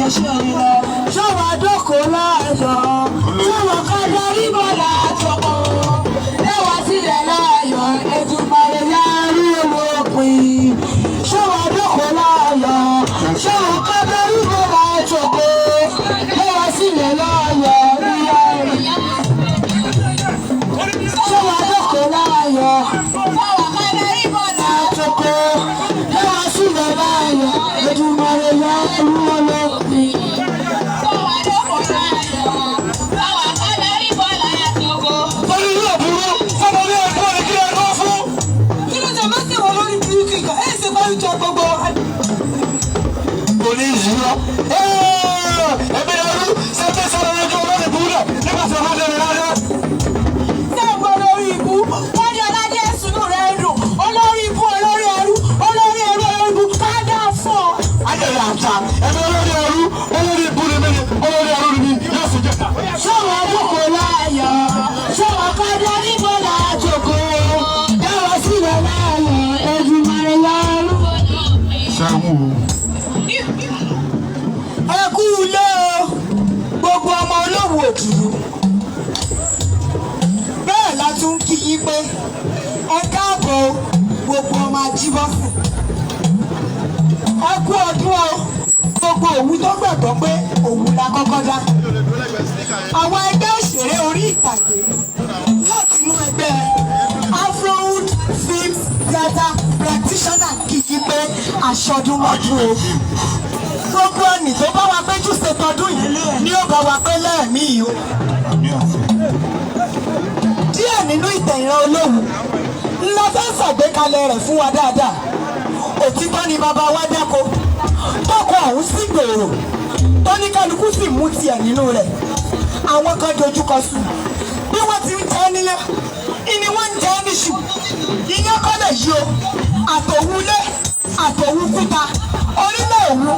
ṣe ṣe ìlọ ṣọwọ́ àdókò láàyò ṣọwọ́ kájà ríbọ̀ látọkọ ẹwà sílẹ̀ láàyò Èdùmàrè yára owó pin ṣọwọ́ àdókò láàyò ṣọwọ́ kájà ríbọ̀ látọkọ ẹwà sílẹ̀ láàyò ṣọwọ́ àdókò láàyò ṣọwọ́ kájà ríbọ̀ látọkọ ẹwà sílẹ̀ láàyò Èdùmàrè yára owó pin. Bẹ́ẹ̀ la tún kí yín pé ẹ káàbọ̀ gbogbo ọmọ Ajíbọ́sìn. Ẹ kú ọdún o, gbogbo òwú tó gbàgbọ́ pé òwú la kọ́kọ́ dá. Àwọn ẹgbẹ́ òṣèré orí ìtàgé láti inú ẹgbẹ́ Afrowood Film Theatre Practitioner kí yín pé aṣọdúnmọ́dún o. Gbogbo ẹnì tó bá wa péjú ṣètọ́dún yìí ni ó bá wa pé lẹ́ẹ̀mí yìí o. Díẹ̀ nínú ìtàn ìran Olówu ńlá fẹ́ ṣàgbékalẹ̀ rẹ̀ fún wa dáadáa. Òtítọ́ ni bàbá wa dáko tọkọ ọ̀hún sí gbèrò tó ní kálukú sì mú tiẹ̀ nínú rẹ̀. Àwọn kan dojúkọ sùn bí wọ́n ti ń jẹ́ nílé ìní wọ́n ń jẹ́ níṣù. Ìyẹn kọ́ lè yí o àtòwúlé àtòwúkúta orílẹ̀ òwú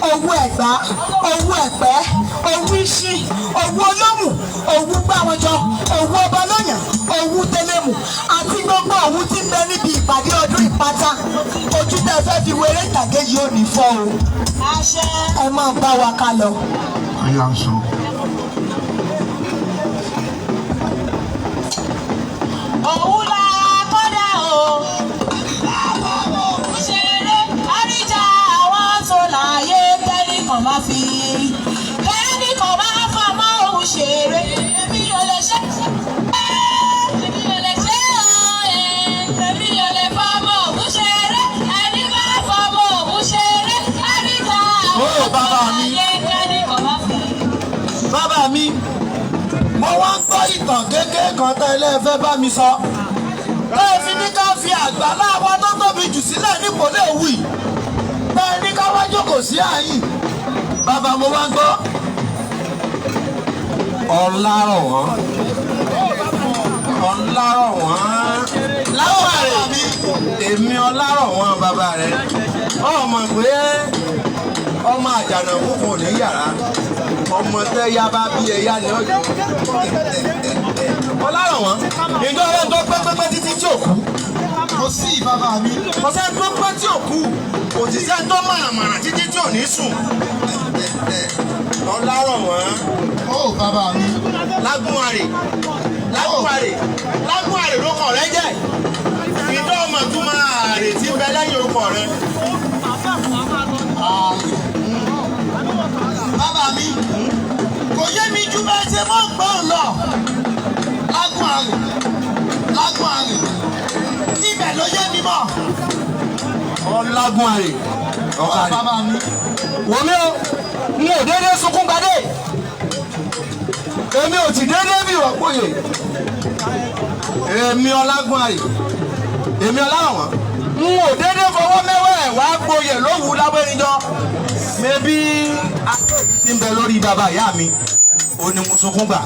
owó Ẹ̀gbá owó Ẹ̀pẹ́ owó Ìṣí owó Olómù owó Gbáwọjọ owó Ọbalọ́yàn owó Tẹlẹmù àti gbogbo òwú tí ń bẹ níbi ìpàdé ọdún ìpátá ojú tẹ fẹ́ fi wéré ìtàgé yìí ò ní fọ́ o. Àṣẹ. Ẹ máa bá wa ká lọ. Àyà ń sọ. Òwú la kọ́dà o. Kàn máa fi kẹ́ni kàn máa fà mọ́ òun ṣeré èmi ò lè ṣe èmi ò lè ṣe èmi ò lè fà mọ́ òun ṣeré ẹni bá fà mọ́ òun ṣeré ẹni tá àwọn ayé kẹ́ni kàn máa fi. Bàbá mi, mo wá ń gbọ́ ìtàn kékeré kan tẹ́ ilé ẹ̀fẹ́ bá mi sọ. Bẹ́ẹ̀ fi ní ká fi àgbàlá wa tó tóbi jù sílẹ̀ nípò lè wì. Bẹ́ẹ̀ ní ká wá jókòó sí àyìn. Bàbá mo wá gbọ́ ọ̀làrọ̀ wọ́n láwọn rẹ̀ mi èmi ọ̀làrọ̀ wọ́n bàbá rẹ̀ ọmọ pé ọmọ Àjànàkú kò ní yàrá ọmọ tẹ́ ya bá bí ẹ̀yà ní ọjọ́ ọ̀làrọ̀ wọ́n ìjọ rẹ̀ tó pẹ́pẹ́pẹ́ títí tí ò kú kò sí bàbá mi kò sẹ́ni tó pẹ́ tí ò kú kò sì sẹ́ni tó màràmàrà títí tí ò ní sùn. Ọ̀làrọ̀ wọ́n. Ó bàbá mi. Lágúnwàrè ló kọ̀ rẹ jẹ́. Ìjọ ọmọ tún máa rè tí ń bẹ lẹ́yìn orúkọ rẹ. Bàbá mi, kò yé mi ju bẹ́ẹ̀ ṣe mọ́ gbọ́n lọ. Lágúnwàrè. Ibẹ̀ ló yé mi mọ́. Lágúnwàrè. Bàbá mi. Wò mí o. N ò dédé sunkún gbadé èmi ò ti dédé bí ìwọ̀pọ̀yè èmi Ọlágúnwàrè èmi Ọlárọ̀wọ́n n ò dédé fọwọ́ mẹ́wẹ́ wá gboyè lówù lábẹ́rìnjọ́ mẹ́bí ti ń bẹ lórí bàbá ìyá mi ò ní mo sunkún gbà.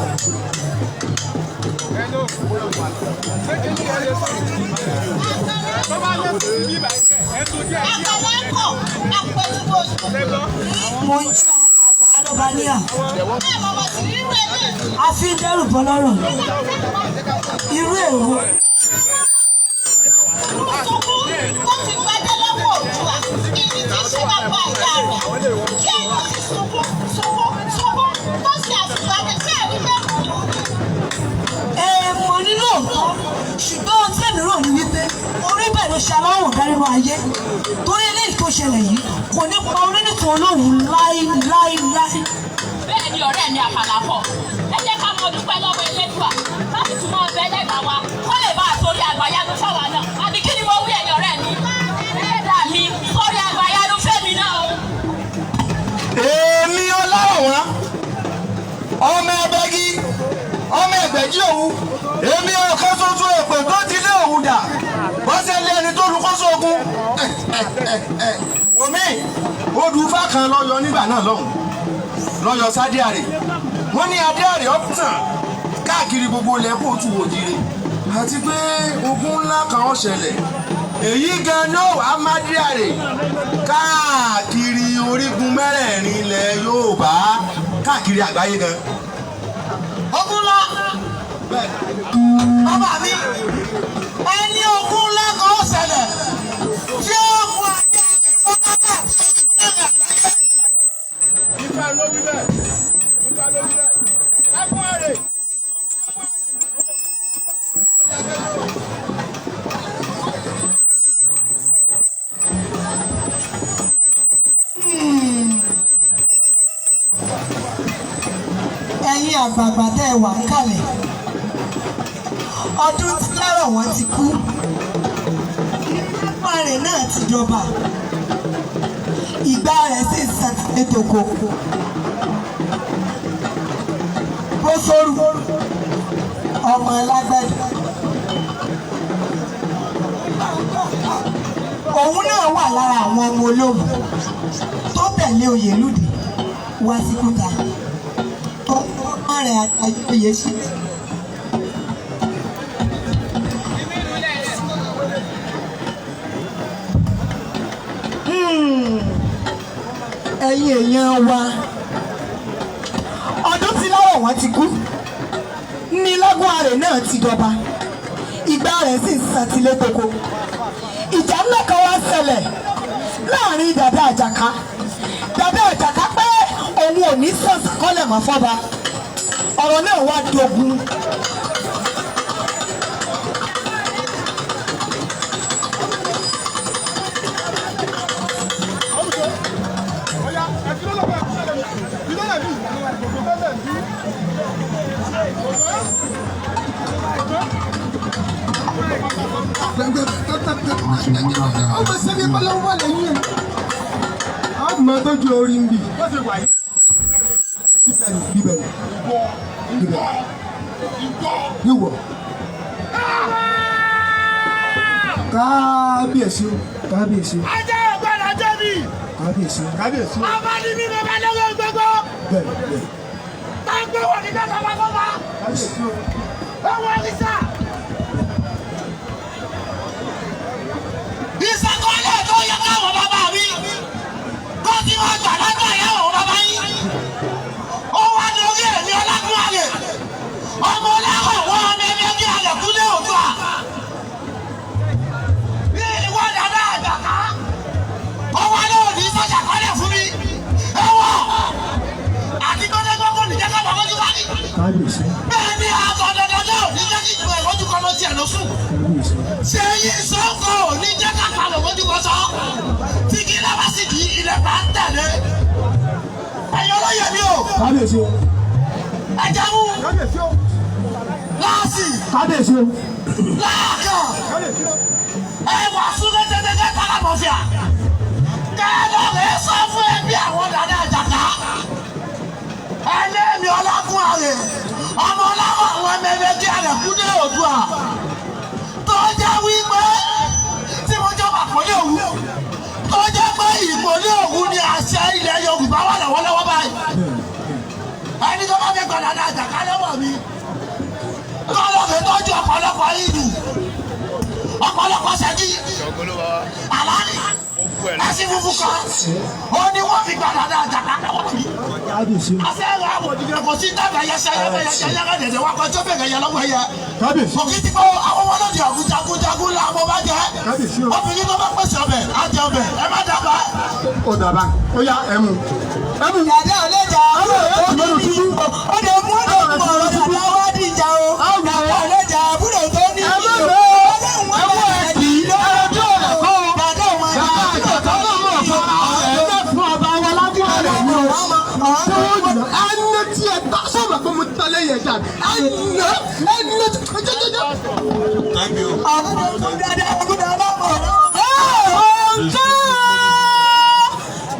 Mo ń jẹ́ Alọ́baníà. A fi ń dẹ́rù bọ́ lọ́rọ̀. Irú èwo. Ó ti gbadé lọ́wọ́ Oòduà, ibi tí ṣe bá bá ìyá rẹ̀. Kí ẹ̀yìn ti sunkún òrìṣà lọ́wọ́ dárínú ayé torí eléyìí tó ṣẹlẹ̀ yìí kò ní pa onínìkan olóhùn láíláíláí. bẹ́ẹ̀ ni ọ̀rẹ́ mi àkàlàkọ̀ ẹ jẹ́ ká mọ dúpẹ́ lọ́wọ́ Elédùà láti tún máa bẹ lẹ́gbàá wa kó lè bá àtòrí àgbàyanu fáwa náà àbí kí ni mo wí ẹ̀yìn ọ̀rẹ́ mi ẹlẹ́dàá mi sórí àgbàyanu fẹ́mi náà. èmi Ọlọ́run ọmọ ẹgbẹ́gi ọmọ ẹgbẹ́jì òun èmi ọ̀kan ṣoṣo èpè tó ti lé òun dà bọ́sẹ̀ lé ẹni tó lukọ́sọ ogun omi odùfá kan lọ́yọ nígbà náà lọ́hùn lọ́yọ sádíàrè wọ́n ní adíàrè ọ̀pùtàn káàkiri gbogbo lẹ́kùn òtún òjìrè àti pé ogun ńlá kan ó ṣẹlẹ̀ èyí gan ni ó wàá má díàrè káàkiri orígun mẹ́rẹ̀ẹ̀rin ilẹ̀ Yorùbá káàkiri àgbáyé gan. ogun ńlá bàbá mi ẹni ogun ńlá kan ó ṣẹlẹ̀ tí ó mú adé àgbẹ̀ fọ́nkákà. Ifá ló wí bẹ́ẹ̀. Ifá ló wí bẹ́ẹ̀. Lágbọ́n rè. ẹ̀yin àgbààgbà tẹ́ ẹ wà ń kalẹ̀ ọdún tí lárọ̀ wọn ti kú nípa rẹ̀ náà ti jọba ìgbà rẹ̀ sì ń sàtìlẹ́ tòkó bó sóru ọmọ alágbẹ̀dẹ òun náà wà lára àwọn ọmọ ológun tó tẹ̀lé Oyèlúdé wá sí Kúta tó ọmọ rẹ̀ àjọyè sí. ẹ̀yin èèyàn wa ọdún tí láwọ̀ wọn ti kú ní Lágúnarè náà ti dọba ìgbà rẹ̀ sì ń sàtìlẹ́ toko ìjà ńlá kan wá ṣẹlẹ̀ láàrin Dàdá Àjàká pé òun ò ní sàkọlẹ̀ mọ́ fọ́ba ọ̀rọ̀ náà wá dogun. Ọmọ sẹ́ni bọ́lá wà lẹ́yìn ẹ̀. A máa tọ́jú orí ń bì. Bíbẹ̀ yíwọ̀. Kábíyèsí o, kábíyèsí o. Ajá ọ̀gbọ́dọ̀ jẹ́bi. Kábíyèsí o. Kábíyèsí o. Ọba ní mímọ bá lọ́wọ́ gbogbo. Bẹ́ẹ̀ bẹ́ẹ̀. Táǹgbé wọ̀ ní kẹta wà fọ́fà. Kábíyèsí o. Owó Ìsà. Ìsàkọ́lẹ̀ tó yẹ káwọn bàbá mi. Kó tí wọ́n gbà lọ́gbà yẹ òun bàbá yín. Ó wá lórí èmi Ọlágúnarè. Ọmọ ọlọ́wọ́ wọn ọmọ ẹgbẹ́ kí alẹ̀ kú lé òjò à. Ní ìwọ Dàdá Àjàká. Ọwọ́ náà ní sọ́jà kọ́lẹ̀ fún mi. Ẹ̀wọ̀. Àti gbọ́dẹ́gbọ́gbọ́ nìjẹ́ ká bàbá ojú wáyé. Kábíyèsí. Bẹ́ẹ̀ ni àtọ̀dọ̀dọ̀ náà ní jẹ́ kí ìjọba ìwọ́jú kan lọ tiẹ̀ lọ sùn. Kábíyèsí. Ṣé yín sọ́kọ̀ ní jẹ́ ká palọ̀ mọ́jú kan sọ? Tí kí ilé bá sì di ilẹ̀ bá ń tẹ̀lé. Ẹ̀yin olóyè mi o. Kábíyèsí o. Ẹ jẹun. Kábíyèsí o. Láàsì. Kábíyèsí o. Láàkàn. Kábíyèsí o. Ẹ wà súnlé tẹ́tẹ́tẹ́ tára mọ̀fíà. Kẹ́lọ́ rẹ̀ sọ fún ẹbí àwọn Dàdá Àjàká. Ẹlẹ́mi Ọlágúnarè. Ọmọ ọlọ́wọ́ àwọn ẹmẹ́rẹ́ kí alẹ̀ kú ní Oòduà. Tó jẹ́ wípé tí mo jọba pọ̀lẹ́ òwú. Tó jẹ́ pé ìpòlẹ́ òwú ni àṣẹ ilẹ̀ Yorùbá wà lọ́wọ́lọ́wọ́ báyìí. Ẹni tó bá fẹ́ gba Dàdá Àjàká lọ́wọ́ mi. Kọ́lọ́ fi tọ́jú ọ̀pọ̀lọpọ̀ ìlú. Ọ̀pọ̀lọpọ̀ ṣẹ́jí. Àlàní. Ẹ̀sìn funfun kan. Ó ní wọ́n fi gba Dàdá Àjàká lọ́wọ́ mi. Kábíyèsí o. Afẹ́rẹ́ àwọn òdìgbẹ́ kò sí dábàá yẹsẹ yẹsẹ dẹ̀dẹ̀ wá kọ́ tó bẹ̀rẹ̀ yẹ lọ́wọ́ yẹ. Kábíyèsí. Òkè tí kò àwọn ọmọdé ọ̀gùn jagunjagun la mo bá jẹ́. Kábíyèsí o. Obìnrin tó bá pèsè ọbẹ̀ á jẹ ọbẹ̀ ẹ má dábàá. Ó dàbá. Ó yá ẹmu. Ẹmu. Dàdá ò lè jà Ẹmu ò ti lọ́nu túbú. ó lè mú ọ̀rọ̀ Dàdá wá dìjà o. Dàdá ò lè jà àbúrò tó ní ìlú. Ẹmu ò. Ẹmu ò. sanwó jùlọ ẹnu tí ẹ bá sọ̀rọ̀ pé mo tọ́lé yẹn jà ẹnu jọjọjọjọ. Thank you.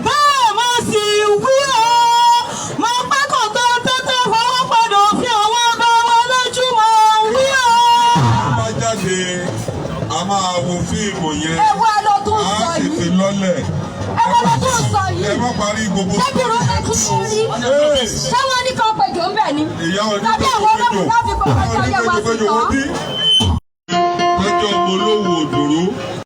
bẹ́ẹ̀ mo sì wí ọ́ mo pẹ́ kò tó tètè fọwọ́ padà fi àwọn ọba wa lójú mọ́ wí ọ́. Bá jáde, a máa wo fíìmù yẹn. Ewu ẹ ló tún sọ A sì yìí. fi lọ́lẹ̀. Ewu ló tún sọ yìí. Ẹ má parí gbogbo. Ṣé bí Rọ́lá tún ṣe rí? Ṣé wọ́n ní kàn péjọ ń bẹ̀ ni? Ìyá ọdún Tàbí àwọn olóògùn láti kọ́ ọjọ́ ayé wa sí tán? péjọ ọmọ olówó òdòró.